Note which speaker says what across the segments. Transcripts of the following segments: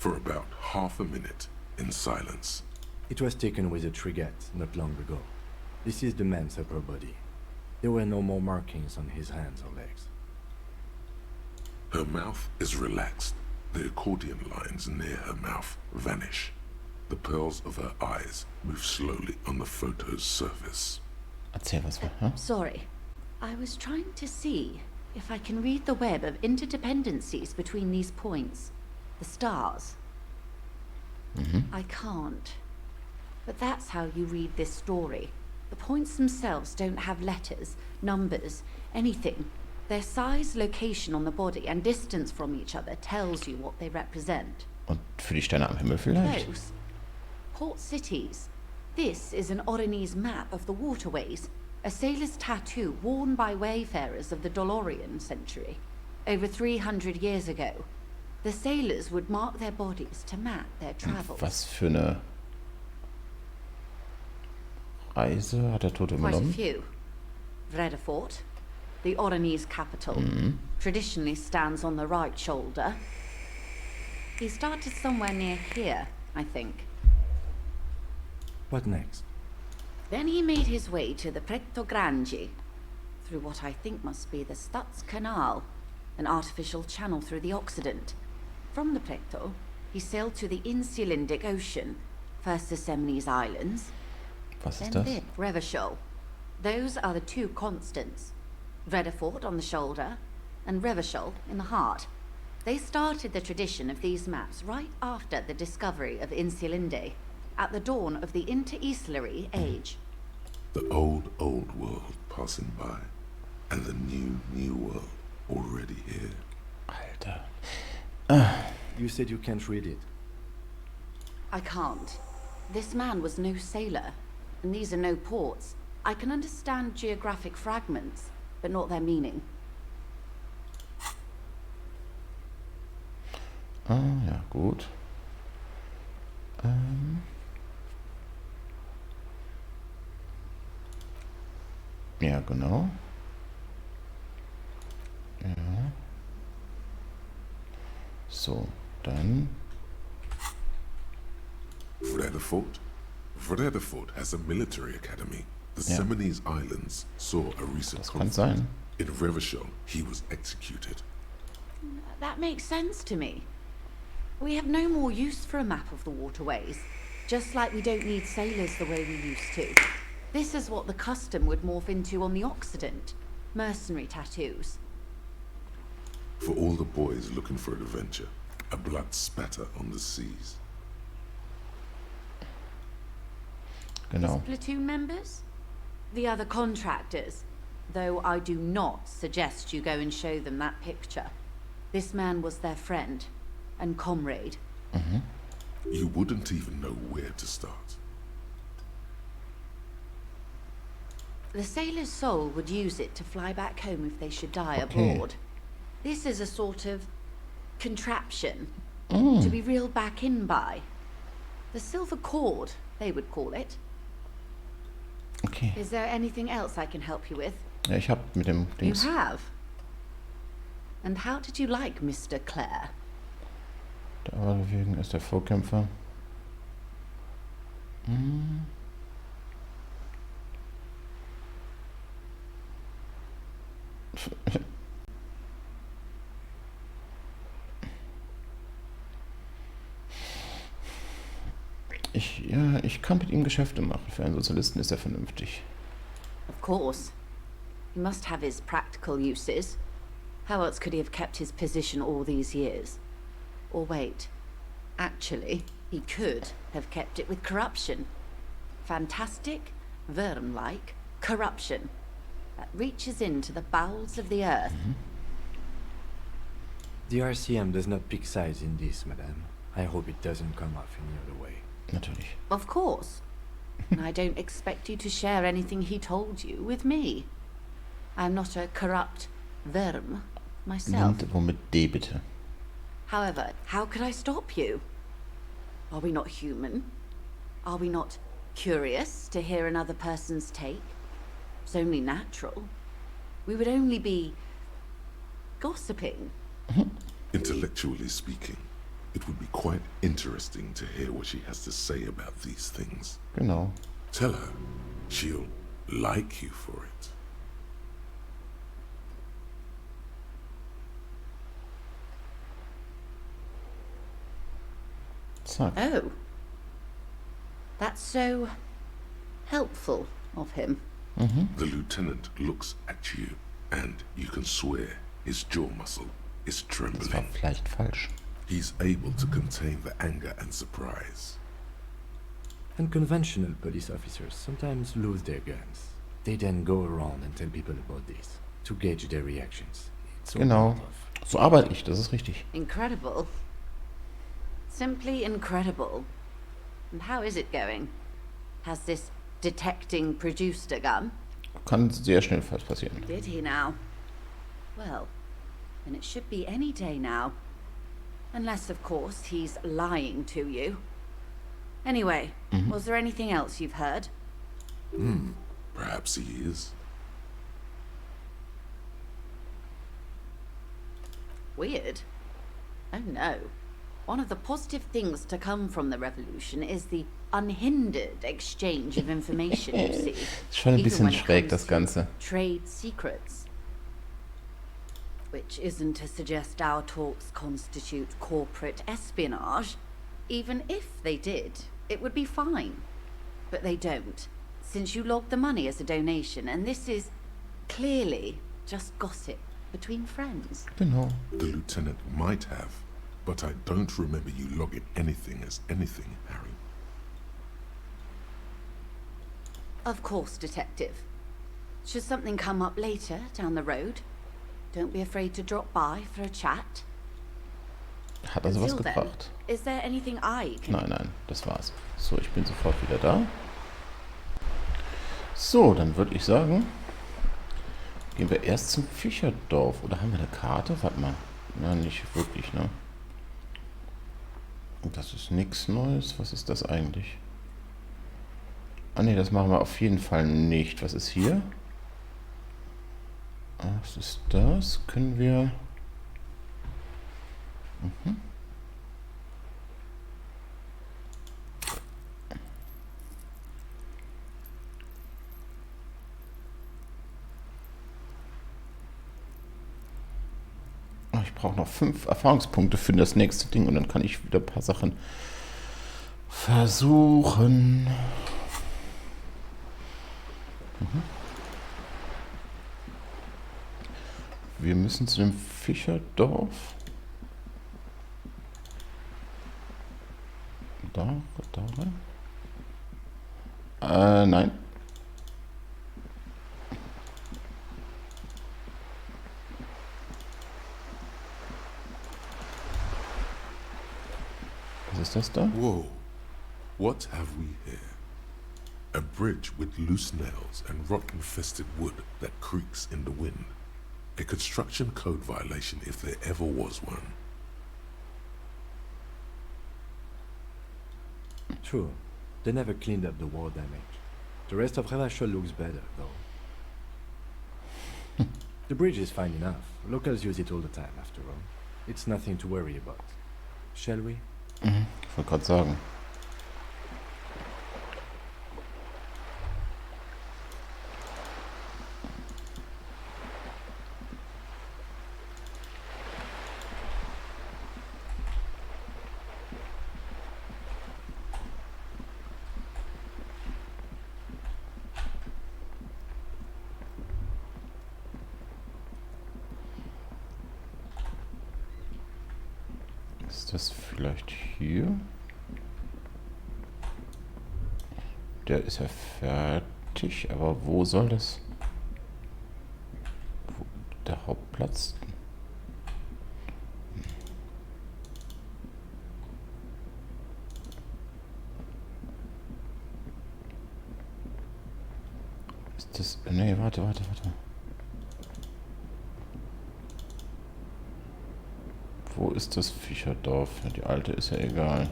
Speaker 1: for about half a minute in silence.
Speaker 2: It was taken with a frigate not long ago. This is the man's upper body. There were no more markings on his hands or legs.
Speaker 1: Her mouth is relaxed. The accordion lines near her mouth vanish. The pearls of her eyes move slowly on the photo's surface.
Speaker 3: Erzähl was, hä?
Speaker 4: Sorry. I was trying to see if I can read the web of interdependencies between these points. The stars. I can't. But that's how you read this story. The points themselves don't have letters, numbers, anything. Their size, location on the body, and distance from each other tells you what they represent.
Speaker 3: Und für die Sterne am Himmel vielleicht?
Speaker 4: Close. Port cities. This is an Oronese map of the waterways, a sailor's tattoo worn by wayfarers of the Dolorian century. Over 300 years ago, the sailors would mark their bodies to map their travels.
Speaker 3: Was für eine Reise hat der Tote
Speaker 4: Quite a
Speaker 3: übernommen?
Speaker 4: few. Vredefort, the Oronese capital, traditionally stands on the right shoulder. He started somewhere near here, I think.
Speaker 2: What next?
Speaker 4: Then he made his way to the Pretto Grande, through what I think must be the Stutz Canal, an artificial channel through the Occident. From the Pretto, he sailed to the Insulindic Ocean, first the Semines Islands,
Speaker 3: Was ist
Speaker 4: then
Speaker 3: das?
Speaker 4: this, Revachol. Those are the two constants. Vredefort on the shoulder, and Revachol in the heart. They started the tradition of these maps right after the discovery of Insulinde, at the dawn of the Interinsulary Age.
Speaker 1: The old world passing by, and the new world already here.
Speaker 3: Alter.
Speaker 2: You said you can't read it.
Speaker 4: I can't. This man was no sailor, and these are no ports. I can understand geographic fragments, but not their meaning.
Speaker 3: Ah, ja, gut. Ja, genau. Ja. So, dann.
Speaker 1: Vredefort has a military academy. The
Speaker 3: Yeah.
Speaker 1: Semines Islands saw a recent
Speaker 3: Das kann
Speaker 1: conflict.
Speaker 3: sein.
Speaker 1: In Revachol, he was executed.
Speaker 4: That makes sense to me. We have no more use for a map of the waterways, just like we don't need sailors the way we used to. This is what the custom would morph into on the Occident. Mercenary tattoos.
Speaker 1: For all the boys looking for adventure, a blood spatter on the seas.
Speaker 3: Genau.
Speaker 4: His platoon members? The other contractors. Though I do not suggest you go and show them that picture. This man was their friend and comrade.
Speaker 1: You wouldn't even know where to start.
Speaker 4: The sailor's soul would use it to fly back home if they should die
Speaker 3: Okay.
Speaker 4: abroad. This is a sort of contraption to be reeled back in by. The silver cord, they would call it.
Speaker 3: Okay.
Speaker 4: Is there anything else I can help you with?
Speaker 3: Ja, ich hab mit dem
Speaker 4: You
Speaker 3: Dings.
Speaker 4: have. And how did you like Mr. Clare?
Speaker 3: Der Adlerwegen ist der Vorkämpfer. Ich kann mit ihm Geschäfte machen. Für einen Sozialisten ist er vernünftig.
Speaker 4: Of course. He must have his practical uses. How else could he have kept his position all these years? Or wait, actually, he could have kept it with corruption. Fantastic, worm-like corruption that reaches into the bowels of the earth.
Speaker 2: The RCM does not pick sides in this, madame. I hope it doesn't come off any other way.
Speaker 3: Natürlich.
Speaker 4: Of course. And I don't expect you to share anything he told you with me. I'm not a corrupt worm myself.
Speaker 3: Nimmt womit D bitte.
Speaker 4: However, how could I stop you? Are we not human? Are we not curious to hear another person's take? It's only natural. We would only be gossiping.
Speaker 1: Intellectually speaking, It would be quite interesting to hear what she has to say about these things.
Speaker 3: Genau.
Speaker 1: Tell her she'll like you for it.
Speaker 3: Zack.
Speaker 4: Oh. That's so helpful of him.
Speaker 1: The lieutenant looks at you, and you can swear his jaw muscle is
Speaker 3: Das war
Speaker 1: trembling.
Speaker 3: vielleicht falsch.
Speaker 1: He's able to contain the anger and surprise.
Speaker 2: Unconventional police officers sometimes lose their guns. They then go around and tell people about this to gauge their reactions. It's all
Speaker 3: Genau.
Speaker 2: part of-
Speaker 3: So arbeite ich, das ist richtig.
Speaker 4: Incredible. Simply incredible. And how is it going? Has this detecting produced a gun?
Speaker 3: Kann sehr schnell was passieren.
Speaker 4: Did he now? Well, then it should be any day now. Unless, of course, he's lying to you. Anyway, was there anything else you've heard?
Speaker 1: Perhaps he is.
Speaker 4: Weird. Oh no. One of the positive things to come from the revolution is the unhindered exchange of information, you see.
Speaker 3: Ist schon ein
Speaker 4: Even
Speaker 3: bisschen
Speaker 4: when it
Speaker 3: schräg,
Speaker 4: comes
Speaker 3: das
Speaker 4: to
Speaker 3: Ganze.
Speaker 4: Trade secrets. Which isn't to suggest our talks constitute corporate espionage. Even if they did, it would be fine. But they don't, since you logged the money as a donation, and this is clearly just gossip between friends.
Speaker 3: Genau.
Speaker 1: The lieutenant might have, but I don't remember you logging anything as anything, Harry.
Speaker 4: Of course, Detective. Should something come up later down the road, don't be afraid to drop by for a chat.
Speaker 3: Hat er sowas
Speaker 4: Until then,
Speaker 3: gebracht?
Speaker 4: is there anything I can...
Speaker 3: Nein, nein, das war's. So, ich bin sofort wieder da. So, dann würde ich sagen, gehen wir erst zum Fischerdorf. Oder haben wir eine Karte? Warte mal. Ja, nicht wirklich, ne? Das ist nichts Neues. Was ist das eigentlich? Ah ne, das machen wir auf jeden Fall nicht. Was ist hier? Was ist das? Können wir... Ich brauche noch 5 Erfahrungspunkte für das nächste Ding und dann kann ich wieder ein paar Sachen versuchen. Wir müssen zu dem Fischerdorf. Da rein? Nein. Was ist das da?
Speaker 1: Whoa. What have we here? A bridge with loose nails and rot-infested wood that creaks in the wind. A construction code violation if there ever was one.
Speaker 2: True. They never cleaned up the war damage. The rest of Revachol looks better, though. The bridge is fine enough. Locals use it all the time, after all. It's nothing to worry about. Shall we?
Speaker 3: Ich wollte gerade sagen. Ist das vielleicht hier? Der ist ja fertig, aber wo soll das? Der Hauptplatz? Ist das... Nee, warte. Wo ist das Fischerdorf? Ja, die alte ist ja egal.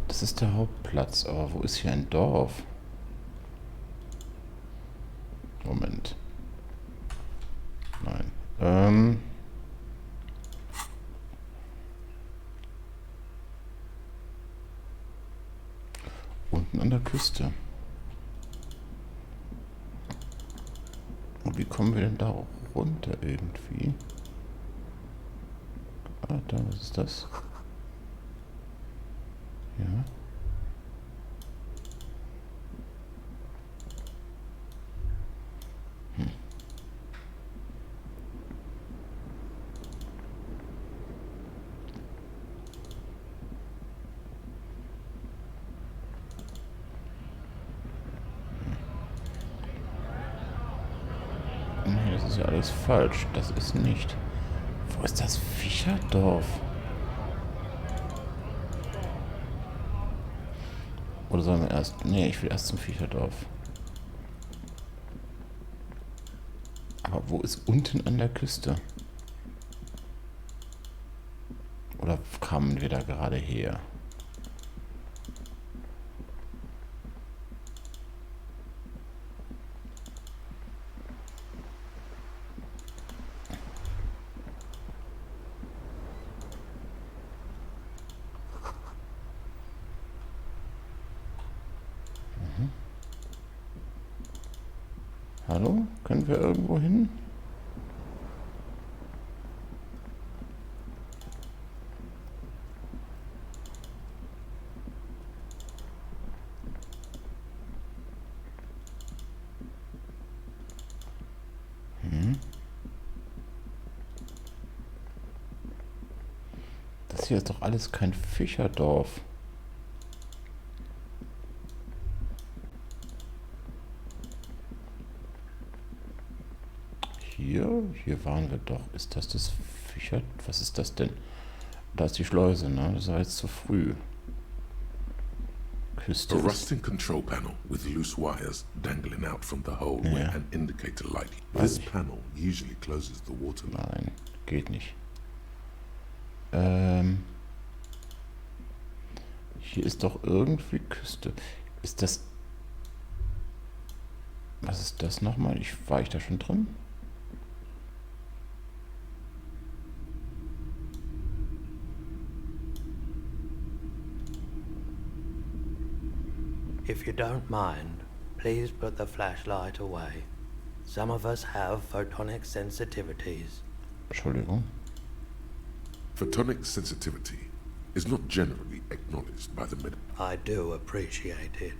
Speaker 3: Das ist der Hauptplatz, aber wo ist hier ein Dorf? Moment. Nein. an der Küste. Und wie kommen wir denn da auch runter irgendwie? Ah, da, was ist das? Ja. Nee, das ist ja alles falsch. Das ist nicht. Wo ist das Fischerdorf? Oder sollen wir erst... Nee, ich will erst zum Fischerdorf. Aber wo ist unten an der Küste? Oder kamen wir da gerade her? Hallo? Können wir irgendwo hin? Das hier ist doch alles kein Fischerdorf. Hier waren wir doch. Ist das Fischer? Was ist das denn? Da ist die Schleuse, ne? Das war jetzt zu früh. Küste
Speaker 1: A
Speaker 3: ist...
Speaker 1: rusting control panel with loose wires dangling out from the hole where
Speaker 3: Yeah.
Speaker 1: an indicator light. This panel usually closes the water line.
Speaker 3: Nein, geht nicht. Hier ist doch irgendwie Küste. Ist das... Was ist das nochmal? War ich da schon drin?
Speaker 5: If you don't mind, please put the flashlight away. Some of us have photonic sensitivities.
Speaker 3: Entschuldigung.
Speaker 1: Photonic sensitivity is not generally acknowledged by the medical.
Speaker 5: I do appreciate it.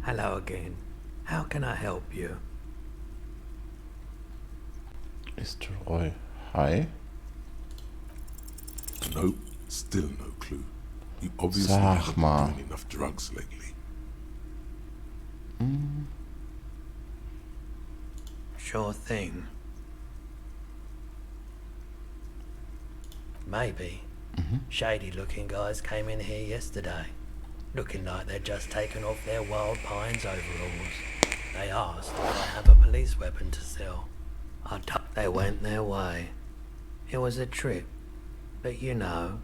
Speaker 5: Hello again. How can I help you?
Speaker 3: Ist Roy high?
Speaker 1: Nope, still no clue. You obviously
Speaker 3: Sag
Speaker 1: haven't
Speaker 3: mal.
Speaker 1: been doing enough drugs lately.
Speaker 5: Sure thing. Maybe. Shady looking guys came in here yesterday, looking like they'd just taken off their Wild Pines overalls. They asked if I have a police weapon to sell. I ducked, they went their way. It was a trip, but you know,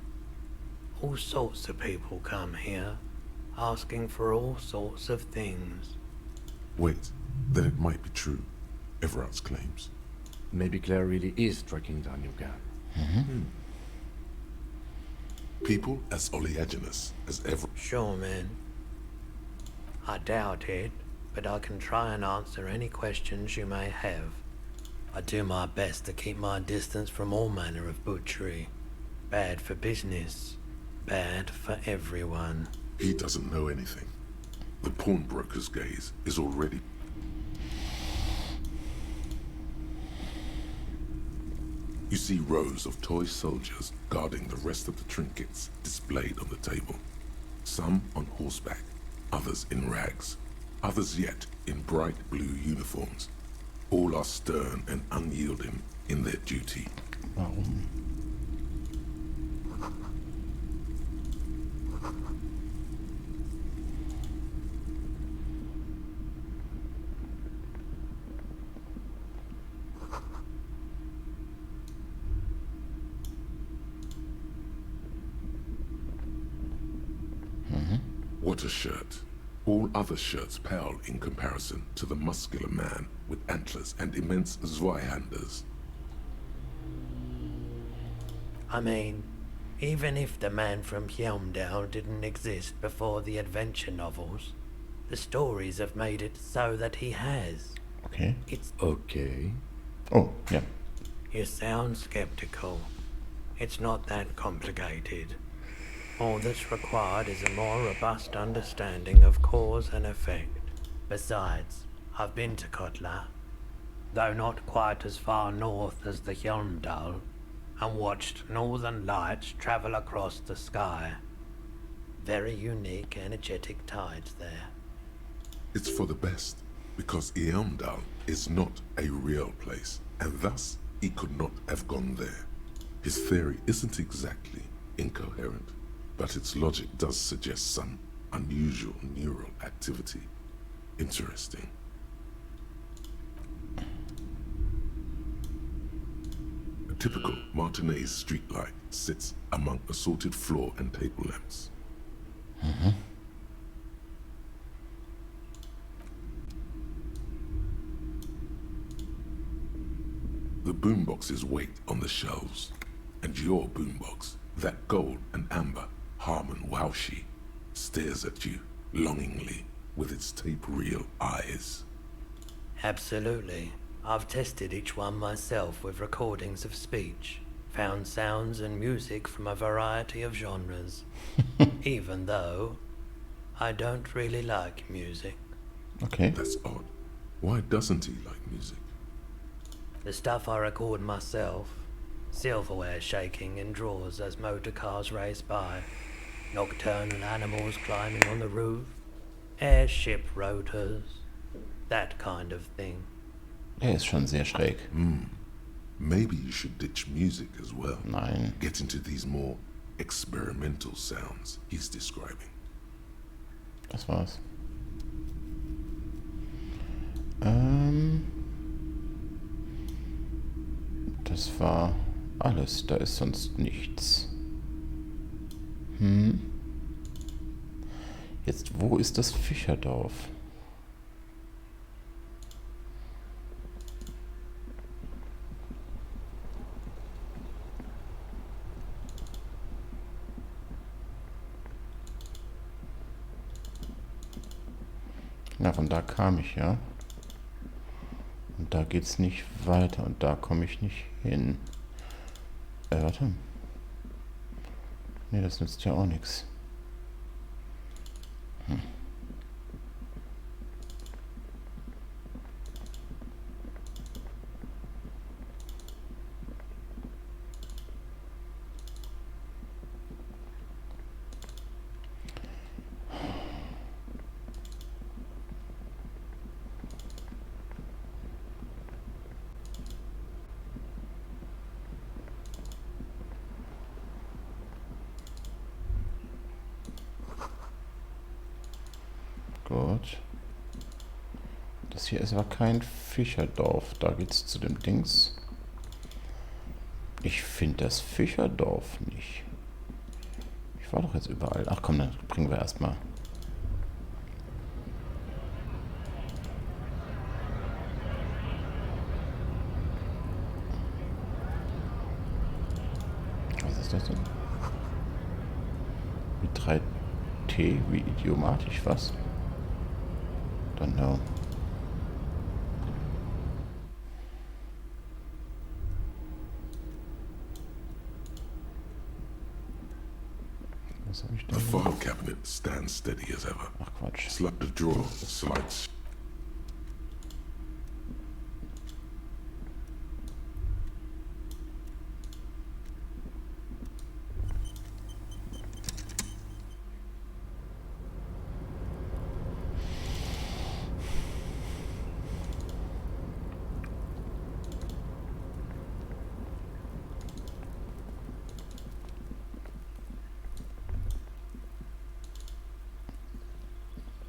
Speaker 5: all sorts of people come here, asking for all sorts of things.
Speaker 1: Wait, then it might be true. Everard's claims.
Speaker 2: Maybe Claire really is tracking down your gun.
Speaker 1: People as oleaginous as ever.
Speaker 5: Sure, man. I doubt it, but I can try and answer any questions you may have. I do my best to keep my distance from all manner of butchery. Bad for business, bad for everyone.
Speaker 1: He doesn't know anything. The pawnbroker's gaze is already... You see rows of toy soldiers guarding the rest of the trinkets displayed on the table. Some on horseback, others in rags, others yet in bright blue uniforms. All are stern and unyielding in their duty.
Speaker 3: Warum?
Speaker 1: What a shirt. All other shirts pale in comparison to the muscular man with antlers and immense Zweihanders.
Speaker 5: I mean, even if the man from Hjelmdal didn't exist before the adventure novels, the stories have made it so that he has.
Speaker 3: Okay.
Speaker 5: It's...
Speaker 2: Okay.
Speaker 3: Oh, ja.
Speaker 5: You sound skeptical. It's not that complicated. All that's required is a more robust understanding of cause and effect. Besides, I've been to Kotla, though not quite as far north as the Hjelmdal, and watched northern lights travel across the sky. Very unique, energetic tides there.
Speaker 1: It's for the best, because Eamdal is not a real place, and thus he could not have gone there. His theory isn't exactly incoherent, but its logic does suggest some unusual neural activity. Interesting. A typical Martinez streetlight sits among assorted floor and table lamps. The boomboxes wait on the shelves, and your boombox, that gold and amber Harman Waushi, stares at you longingly with its tape reel eyes.
Speaker 5: Absolutely. I've tested each one myself with recordings of speech, found sounds and music from a variety of genres, even though I don't really like music.
Speaker 3: Okay.
Speaker 1: That's odd. Why doesn't he like music?
Speaker 5: The stuff I record myself, silverware shaking in drawers as motor cars race by, nocturnal animals climbing on the roof, airship rotors, that kind of thing.
Speaker 3: Ist schon sehr schräg.
Speaker 1: Maybe you should ditch music as well.
Speaker 3: Nein.
Speaker 1: Get into these more experimental sounds he's describing.
Speaker 3: Das war's. Das war alles. Da ist sonst nichts. Jetzt, wo ist das Fischerdorf? Ja, von da kam ich ja. Und da geht's nicht weiter und da komme ich nicht hin. Warte. Nee, das nützt ja auch nichts. Gut. Das hier ist aber kein Fischerdorf. Da geht's zu dem Dings. Ich finde das Fischerdorf nicht. Ich war doch jetzt überall. Ach komm, dann bringen wir erstmal. Was ist das denn? Mit 3T, wie idiomatisch, was? Don't know. Was habe ich
Speaker 1: The
Speaker 3: da?
Speaker 1: file cabinet stands steady as ever.
Speaker 3: Ach Quatsch.
Speaker 1: The drawer slides.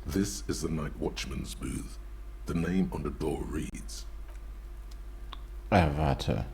Speaker 1: This is the night watchman's booth. The name on the door reads,
Speaker 3: Warte.